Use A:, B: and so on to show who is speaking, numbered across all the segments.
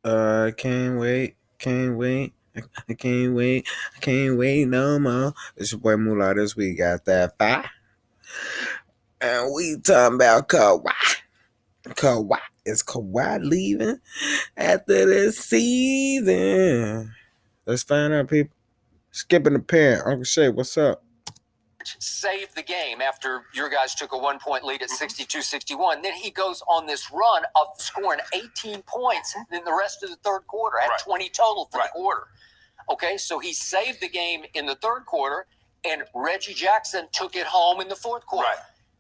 A: Can't wait, can't wait. I can't wait, I can't wait no more. It's your boy Mullah. This week got that fire. And we talking about Kawhi. Kawhi. Is Kawhi leaving after this season? Let's find out, people. Skipping the pen. Uncle Shay, what's up?
B: Saved the game after your guys took a 1-point lead at 62-61. Then he goes on this run of scoring 18 points in the rest of the third quarter. Had 20 total for the quarter. Okay, so he saved the game in the third quarter, and Reggie Jackson took it home in the fourth quarter.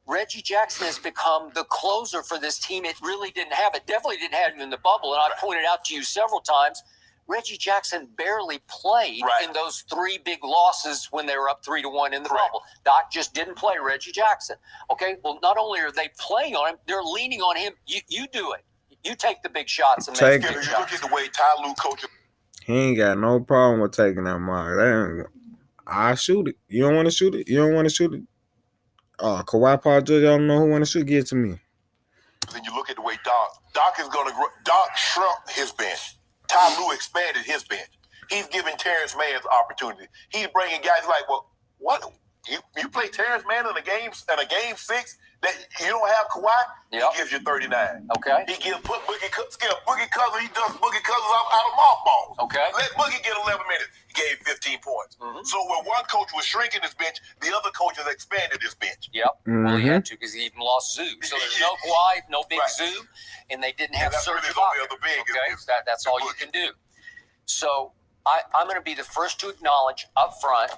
B: Reggie Jackson has become the closer for this team. It really didn't have it. Definitely didn't have him in the bubble, and I pointed out to you several times, Reggie Jackson barely played in those three big losses when they were up 3-1 in the bubble. Doc just didn't play Reggie Jackson. Okay, well, not only are they playing on him, they're leaning on him. You do it. You take the big shots and make big shots.
C: You look at the way Ty Lue coaches.
A: He ain't got no problem with taking that mark. I shoot it. You don't want to shoot it? You don't want to shoot it? Kawhi Paul George, I don't know who want to shoot. Give it to me.
C: Then you look at the way Doc is going to grow. Doc shrunk his bench. Ty Lue expanded his bench. He's giving Terrence Mann opportunity. He's bringing guys like, well, what? You play Terrence Mann in a game 6 that you don't have Kawhi? He gives you 39.
B: Okay.
C: He gives Boogie Cousins. He does Boogie Cousins out of mothballs.
B: Okay.
C: Let Boogie get 11 minutes. He gave 15 points. So when one coach was shrinking his bench, the other coach has expanded his bench.
B: Well, he had to because he even lost Zoo. So there's no Kawhi, no big Zoo, and they didn't have Serge Ibaka. That's all you can do. So I'm going to be the first to acknowledge up front,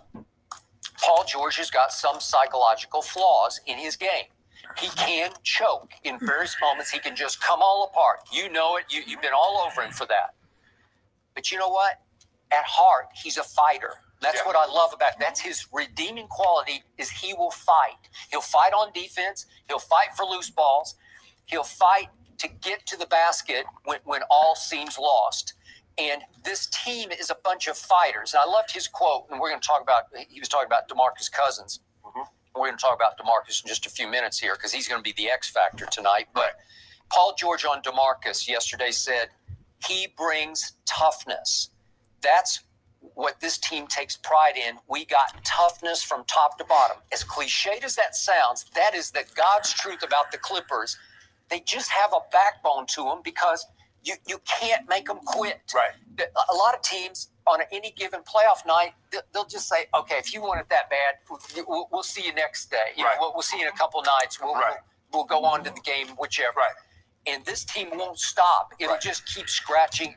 B: Paul George has got some psychological flaws in his game. He can choke in various moments. He can just come all apart. You know it. You've been all over him for that. But you know what? At heart, he's a fighter. That's what I love about it. That's his redeeming quality is he will fight. He'll fight on defense. He'll fight for loose balls. He'll fight to get to the basket when all seems lost. And this team is a bunch of fighters. And I loved his quote, and we're going to talk about, he was talking about DeMarcus Cousins. We're going to talk about DeMarcus in just a few minutes here because he's going to be the X factor tonight. But Paul George on DeMarcus yesterday said, he brings toughness. That's what this team takes pride in. We got toughness from top to bottom. As cliched as that sounds, that is the God's truth about the Clippers. They just have a backbone to them because you can't make them quit. A lot of teams on any given playoff night, they'll just say, okay, if you want it that bad, we'll see you next day. We'll see you in a couple nights. We'll go on to the game, whichever. And this team won't stop. It'll just keep scratching.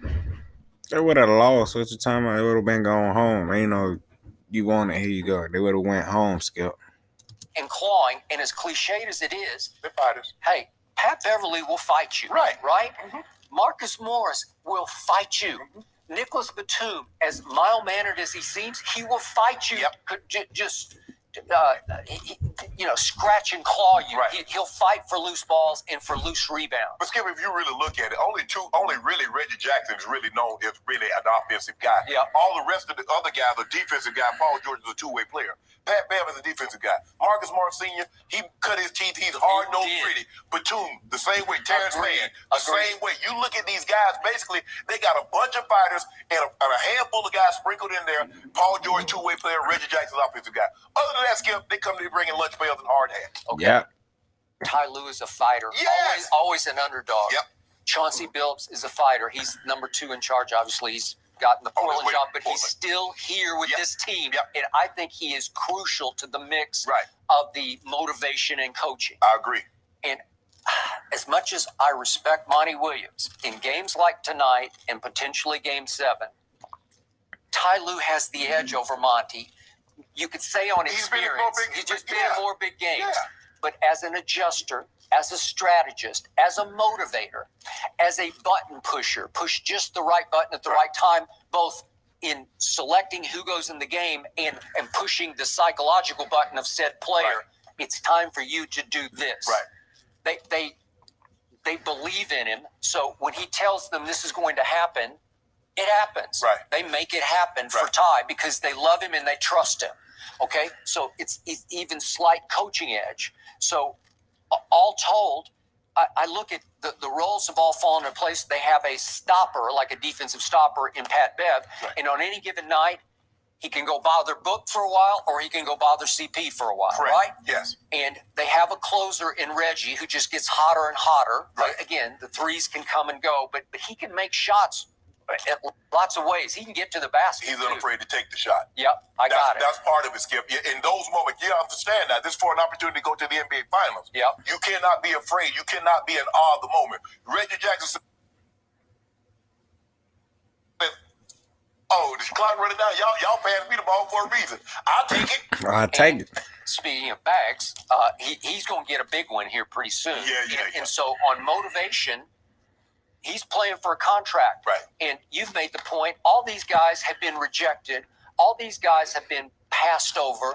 A: They would have lost. What's the time? They would have been going home. Ain't no, you want it, here you go. They would have went home, Skip.
B: And clawing, and as cliched as it is,
C: they're fighters.
B: Hey, Pat Beverly will fight you. Right? Marcus Morris will fight you. Nicholas Batum, as mild-mannered as he seems, he will fight you. Just scratch and claw you. He'll fight for loose balls and for loose rebounds.
C: But Skip, if you really look at it, only really Reggie Jackson is really known as really an offensive guy. All the rest of the other guys are defensive guys. Paul George is a two-way player. Pat Bev is a defensive guy. Marcus Morris Sr., he cut his teeth. He's hard, no pretty. Batum, the same way. Terrence Mann, the same way. You look at these guys, basically, they got a bunch of fighters and a handful of guys sprinkled in there. Paul George, two-way player. Reggie Jackson, offensive guy. Other than that, Skip, they come to bringing lunch pails and hard hats.
B: Ty Lue is a fighter. Always an underdog. Chauncey Billups is a fighter. He's number 2 in charge, obviously. He's gotten the Portland job, but he's still here with this team. And I think he is crucial to the mix of the motivation and coaching.
C: I agree.
B: And as much as I respect Monty Williams, in games like tonight and potentially Game 7, Ty Lue has the edge over Monty. You could say on experience. He's just been in more big games. But as an adjuster, as a strategist, as a motivator, as a button pusher, push just the right button at the right time, both in selecting who goes in the game and pushing the psychological button of said player. It's time for you to do this. They believe in him. So when he tells them this is going to happen, it happens. They make it happen for Ty because they love him and they trust him. Okay? So it's even slight coaching edge. So all told, I look at the roles have all fallen into place. They have a stopper, like a defensive stopper in Pat Bev, and on any given night, he can go bother Book for a while, or he can go bother CP for a while, right?
C: Yes.
B: And they have a closer in Reggie who just gets hotter and hotter.
C: Right.
B: Again, the threes can come and go, but he can make shots in lots of ways. He can get to the basket.
C: He's unafraid to take the shot.
B: Yep, I got it.
C: That's part of it, Skip. In those moments, you understand that. This is for an opportunity to go to the NBA Finals.
B: Yep.
C: You cannot be afraid. You cannot be in awe of the moment. Reggie Jackson said, oh, this clock running down. Y'all passed me the ball for a reason. I'll take it.
A: I'll take it.
B: Speaking of bags, he's going to get a big one here pretty soon. And so on motivation, he's playing for a contract.
C: Right.
B: And you've made the point, all these guys have been rejected. All these guys have been passed over.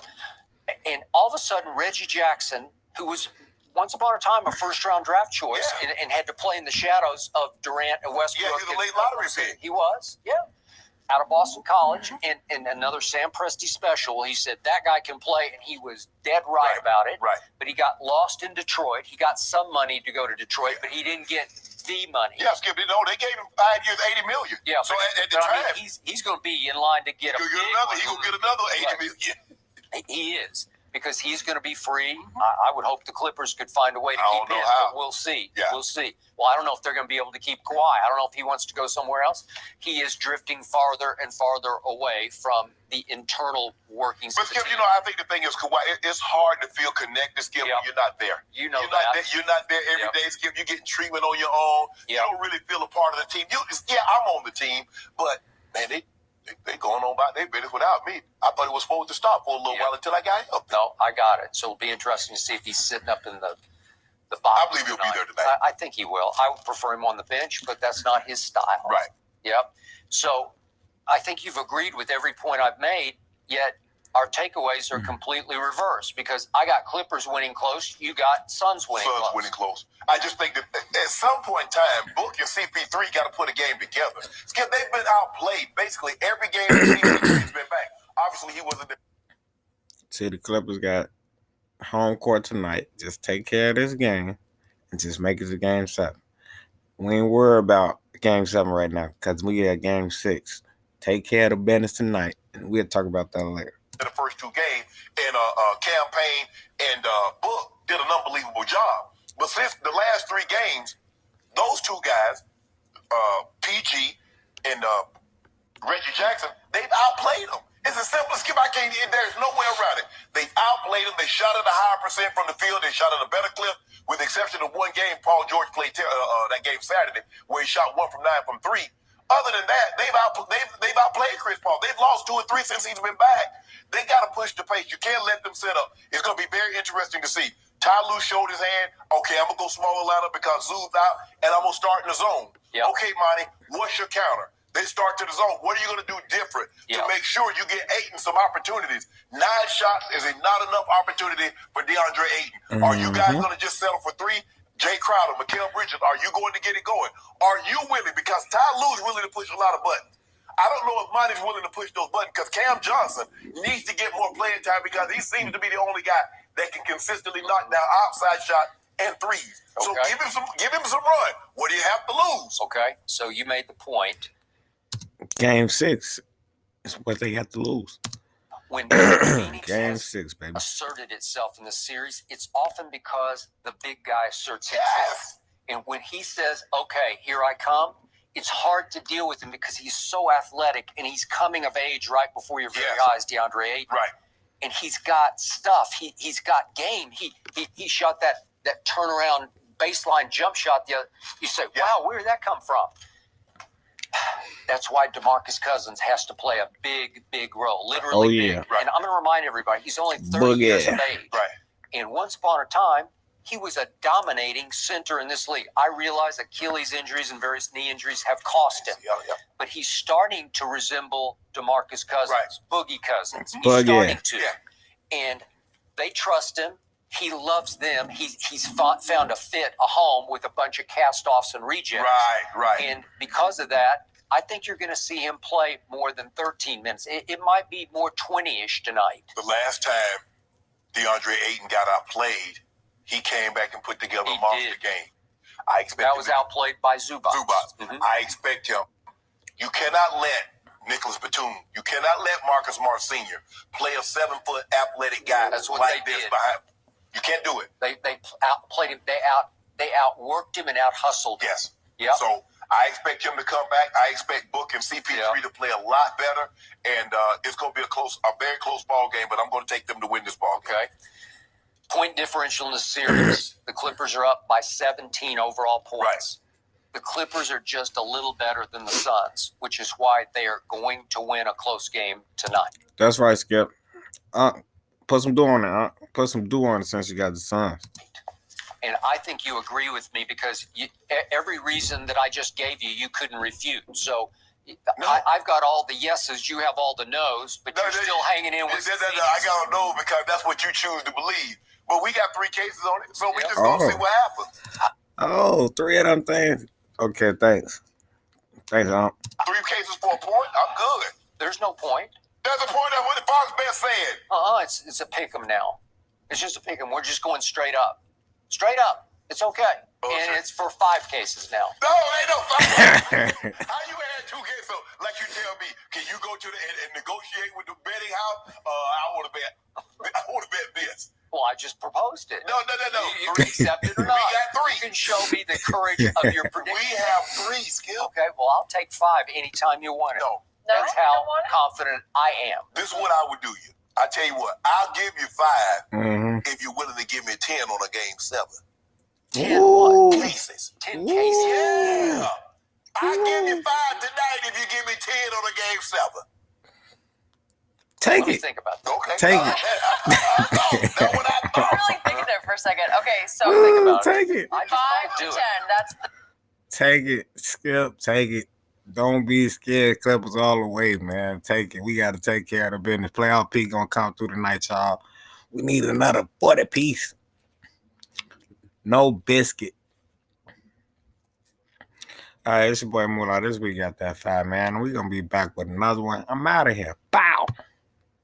B: And all of a sudden, Reggie Jackson, who was once upon a time a first-round draft choice and had to play in the shadows of Durant and Westbrook.
C: Yeah, he was a late lottery pick.
B: He was, out of Boston College, and another Sam Presti special. He said that guy can play, and he was dead right about it.
C: Right.
B: But he got lost in Detroit. He got some money to go to Detroit, but he didn't get the money.
C: Yeah, Skip, they gave him 5 years, $80 million.
B: Yeah.
C: So at the time,
B: he's going to be in line to get
C: he's going to get another $80 million.
B: He is, because he's going to be free. I would hope the Clippers could find a way to keep him, but we'll see.
C: Yeah.
B: We'll see. Well, I don't know if they're going to be able to keep Kawhi. I don't know if he wants to go somewhere else. He is drifting farther and farther away from the internal workings
C: But
B: of the
C: Skip,
B: team.
C: I think the thing is, Kawhi, it's hard to feel connected, Skip, when you're not there.
B: You know
C: you're
B: that.
C: You're not there every day, Skip. You're getting treatment on your own. You don't really feel a part of the team. I'm on the team, but, man, they going on about their business without me. I thought it was supposed to stop for a little while until I got up there.
B: No, I got it. So it'll be interesting to see if he's sitting up in the box.
C: I believe he'll be there tonight.
B: I think he will. I would prefer him on the bench, but that's not his style.
C: Right.
B: Yep. So I think you've agreed with every point I've made, yet our takeaways are completely reversed, because I got Clippers winning close. You got Suns winning close.
C: I just think that at some point in time, Book and CP3 got to put a game together. Skip, they've been outplayed basically every game that CP3's been back. Obviously, he wasn't there.
A: See, the Clippers got home court tonight. Just take care of this game and just make it to game 7. We ain't worried about game 7 right now, because we got game 6. Take care of the business tonight, and we'll talk about that later.
C: The first 2 games, and Campaign and Book did an unbelievable job. But since the last 3 games, those 2 guys, PG and Reggie Jackson, they've outplayed them. It's as simple as Skip. There's no way around it. They outplayed them. They shot at a higher percent from the field. They shot at a better clip, with the exception of one game. Paul George played that game Saturday, where he shot 1 from 9 from 3. Other than that, they've outplayed Chris Paul. They've lost 2 or 3 since he's been back. They got to push the pace. You can't let them set up. It's going to be very interesting to see. Ty Lue showed his hand. Okay, I'm going to go smaller lineup because Zoo's out, and I'm going to start in the zone.
B: Yep.
C: Okay, Monty, what's your counter? They start to the zone. What are you going to do different to make sure you get Ayton some opportunities? 9 shots is not enough opportunity for DeAndre Ayton. Are you guys going to just settle for 3? Jay Crowder, Mikal Bridges, are you going to get it going? Are you willing? Because Ty Lue's willing to push a lot of buttons. I don't know if Monty's willing to push those buttons, because Cam Johnson needs to get more playing time, because he seems to be the only guy that can consistently knock down outside shot and threes. So give him some run. What do you have to lose?
B: Okay, so you made the point.
A: Game 6 is what they have to lose.
B: When
A: game 6, baby,
B: asserted itself in the series, it's often because the big guy asserts himself. And when he says, okay, here I come, it's hard to deal with him, because he's so athletic, and he's coming of age right before your very eyes, DeAndre Ayton.
C: Right.
B: And he's got stuff. He's got game. He shot that turnaround baseline jump shot. You say, wow, where did that come from? That's why DeMarcus Cousins has to play a big role, literally big.
C: Right.
B: And I'm going to remind everybody, he's only 30 years of age.
C: Right.
B: And once upon a time, he was a dominating center in this league. I realize Achilles injuries and various knee injuries have cost him. But he's starting to resemble DeMarcus Cousins, Boogie Cousins. He's starting to. And they trust him. He loves them. He's found a home with a bunch of cast-offs and rejects.
C: Right.
B: And because of that, I think you're going to see him play more than 13 minutes. It might be more 20-ish tonight.
C: The last time DeAndre Ayton got outplayed, he came back and put together a monster game. I expect
B: that was outplayed by Zubac.
C: Mm-hmm. I expect him. You cannot let Nicholas Batum, you cannot let Marcus Smart Sr. play a 7-foot athletic guy
B: That's what
C: like
B: they
C: this
B: did.
C: behind. You can't do it.
B: They outplayed him. They outworked him and out hustled him.
C: Yes.
B: Yeah.
C: So I expect him to come back. I expect Book and CP3 to play a lot better, and it's going to be a very close ball game. But I'm going to take them to win this ball game.
B: Okay. Point differential in the series. The Clippers are up by 17 overall points.
C: Right.
B: The Clippers are just a little better than the Suns, which is why they are going to win a close game tonight.
A: That's right, Skip. Put some dew on it. Put some dew on it since you got the Suns.
B: And I think you agree with me because every reason that I just gave you, you couldn't refute. So I've got all the yeses, you have all the nos, but you're still hanging in with
C: I got to know because that's what you choose to believe. But we got 3 cases on it, so we just going to see what happens.
A: Oh, 3 of them things. Okay, thanks. Thanks,
C: 3 cases for a point? I'm good.
B: There's no point.
C: There's a point of what the Fox Bet said.
B: It's a pick 'em now. It's just a pick 'em. We're just going straight up. Straight up. It's okay. And it's for 5 cases now.
C: No, ain't no 5. How you add 2 cases? So, like you tell me, can you go to and negotiate with the betting house? I want to bet this.
B: Well, I just proposed it.
C: No.
B: You accept it or not?
C: We got 3.
B: You can show me the courage of your prediction.
C: We have 3, Skip.
B: Okay, well, I'll take 5 anytime you want it.
C: No.
B: That's how confident I am.
C: This is what I would do you. I tell you what, I'll give you 5 if you're willing to give me 10 on a game 7.
B: 10 what?
C: Cases.
B: 10 cases?
C: Yeah. I'll give you 5 tonight if you give me 10 on a game 7.
A: Take
B: Let me
A: it.
B: think about that.
C: Okay.
A: Take it.
C: That's what I thought.
D: I'm really thinking there for a second. Okay, so
B: Think about
A: Take it.
B: I just
D: 5
B: might
D: to
B: do
D: 10.
B: it.
D: That's the
A: Take it. Skip. Take it. Don't be scared. Clippers all the way, man. Take it. We got to take care of the business. Playoff P going to come through tonight, y'all. We need another 40 piece. No biscuit. All right, it's your boy Mullah. This week got that 5, man. We're going to be back with another one. I'm out of here. Bow.